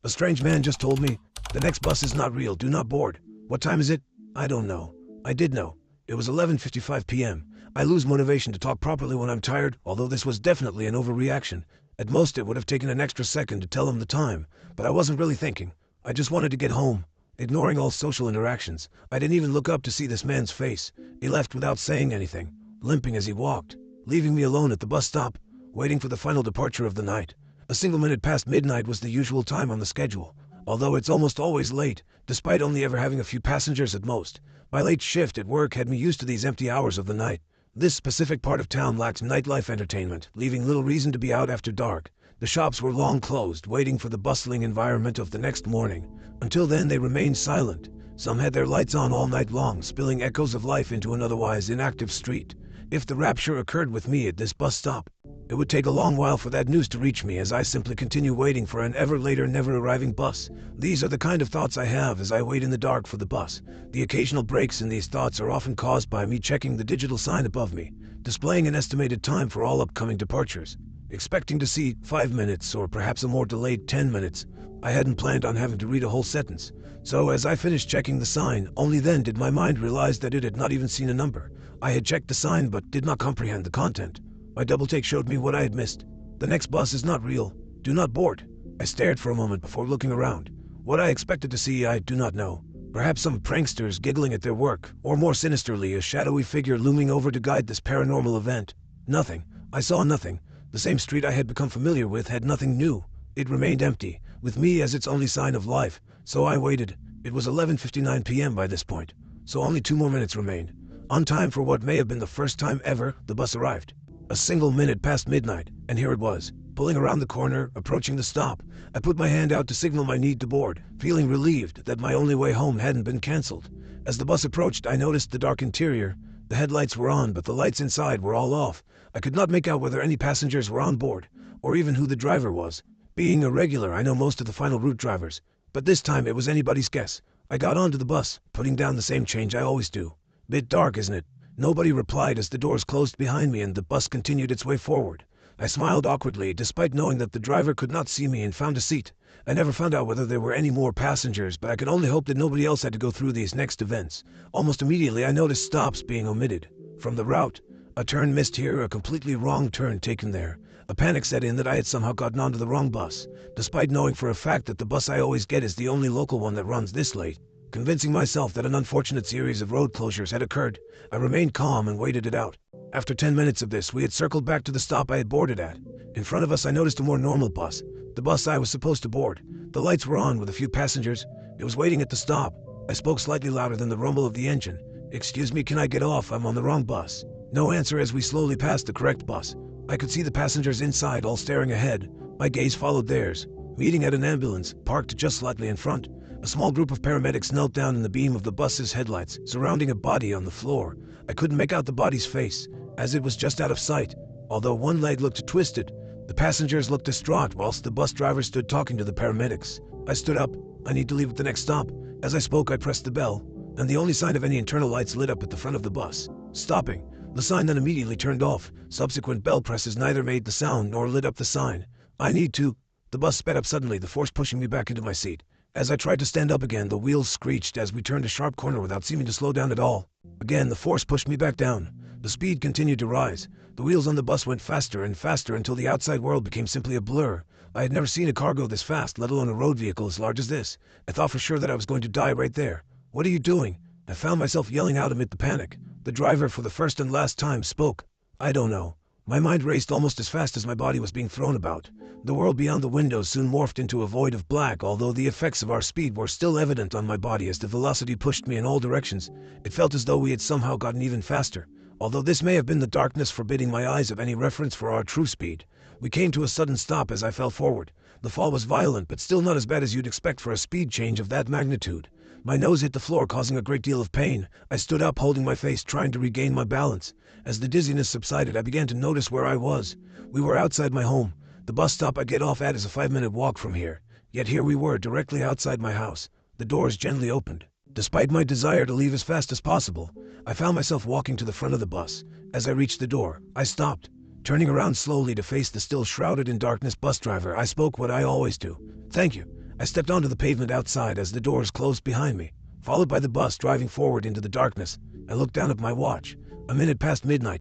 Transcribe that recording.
A strange man just told me, the next bus is not real, do not board. What time is it? I don't know. I did know. It was 11:55 p.m. I lose motivation to talk properly when I'm tired, although this was definitely an overreaction. At most it would have taken an extra second to tell him the time, but I wasn't really thinking. I just wanted to get home. Ignoring all social interactions, I didn't even look up to see this man's face. He left without saying anything, limping as he walked, leaving me alone at the bus stop, waiting for the final departure of the night. A single minute past midnight was the usual time on the schedule, although it's almost always late, despite only ever having a few passengers at most. My late shift at work had me used to these empty hours of the night. This specific part of town lacks nightlife entertainment, leaving little reason to be out after dark. The shops were long closed, waiting for the bustling environment of the next morning. Until then, they remained silent. Some had their lights on all night long, spilling echoes of life into an otherwise inactive street. If the rapture occurred with me at this bus stop, it would take a long while for that news to reach me as I simply continue waiting for an ever later, never arriving bus. These are the kind of thoughts I have as I wait in the dark for the bus. The occasional breaks in these thoughts are often caused by me checking the digital sign above me, displaying an estimated time for all upcoming departures. Expecting to see 5 minutes or perhaps a more delayed 10 minutes, I hadn't planned on having to read a whole sentence. So as I finished checking the sign, only then did my mind realize that it had not even seen a number. I had checked the sign but did not comprehend the content. My double take showed me what I had missed. The next bus is not real. Do not board. I stared for a moment before looking around. What I expected to see I do not know. Perhaps some pranksters giggling at their work, or more sinisterly a shadowy figure looming over to guide this paranormal event. Nothing. I saw nothing. The same street I had become familiar with had nothing new. It remained empty, with me as its only sign of life, so I waited. It was 11:59 p.m. by this point, so only 2 more minutes remained. On time for what may have been the first time ever the bus arrived. A single minute past midnight, and here it was, pulling around the corner, approaching the stop. I put my hand out to signal my need to board, feeling relieved that my only way home hadn't been cancelled. As the bus approached, I noticed the dark interior. The headlights were on, but the lights inside were all off. I could not make out whether any passengers were on board, or even who the driver was. Being a regular, I know most of the final route drivers, but this time it was anybody's guess. I got onto the bus, putting down the same change I always do. Bit dark, isn't it? Nobody replied as the doors closed behind me and the bus continued its way forward. I smiled awkwardly, despite knowing that the driver could not see me, and found a seat. I never found out whether there were any more passengers, but I could only hope that nobody else had to go through these next events. Almost immediately I noticed stops being omitted from the route. A turn missed here, a completely wrong turn taken there. A panic set in that I had somehow gotten onto the wrong bus, despite knowing for a fact that the bus I always get is the only local one that runs this late. Convincing myself that an unfortunate series of road closures had occurred, I remained calm and waited it out. After 10 minutes of this, we had circled back to the stop I had boarded at. In front of us, I noticed a more normal bus, the bus I was supposed to board. The lights were on with a few passengers. It was waiting at the stop. I spoke slightly louder than the rumble of the engine. "Excuse me, can I get off? I'm on the wrong bus." No answer as we slowly passed the correct bus. I could see the passengers inside all staring ahead. My gaze followed theirs, meeting at an ambulance, parked just slightly in front. A small group of paramedics knelt down in the beam of the bus's headlights, surrounding a body on the floor. I couldn't make out the body's face, as it was just out of sight, although one leg looked twisted. The passengers looked distraught, whilst the bus driver stood talking to the paramedics. I stood up. I need to leave at the next stop. As I spoke, I pressed the bell, and the only sign of any internal lights lit up at the front of the bus, stopping. The sign then immediately turned off. Subsequent bell presses neither made the sound nor lit up the sign. I need to. The bus sped up suddenly, the force pushing me back into my seat. As I tried to stand up again, the wheels screeched as we turned a sharp corner without seeming to slow down at all. Again, the force pushed me back down. The speed continued to rise. The wheels on the bus went faster and faster until the outside world became simply a blur. I had never seen a car go this fast, let alone a road vehicle as large as this. I thought for sure that I was going to die right there. "What are you doing?" I found myself yelling out amid the panic. The driver, for the first and last time, spoke. "I don't know." My mind raced almost as fast as my body was being thrown about. The world beyond the windows soon morphed into a void of black, although the effects of our speed were still evident on my body as the velocity pushed me in all directions. It felt as though we had somehow gotten even faster, although this may have been the darkness forbidding my eyes of any reference for our true speed. We came to a sudden stop as I fell forward. The fall was violent, but still not as bad as you'd expect for a speed change of that magnitude. My nose hit the floor, causing a great deal of pain. I stood up, holding my face, trying to regain my balance. As the dizziness subsided, I began to notice where I was. We were outside my home. The bus stop I get off at is a 5-minute walk from here. Yet here we were, directly outside my house. The doors gently opened. Despite my desire to leave as fast as possible, I found myself walking to the front of the bus. As I reached the door, I stopped. Turning around slowly to face the still shrouded in darkness bus driver, I spoke what I always do. "Thank you." I stepped onto the pavement outside as the doors closed behind me, followed by the bus driving forward into the darkness. I looked down at my watch. A minute past midnight.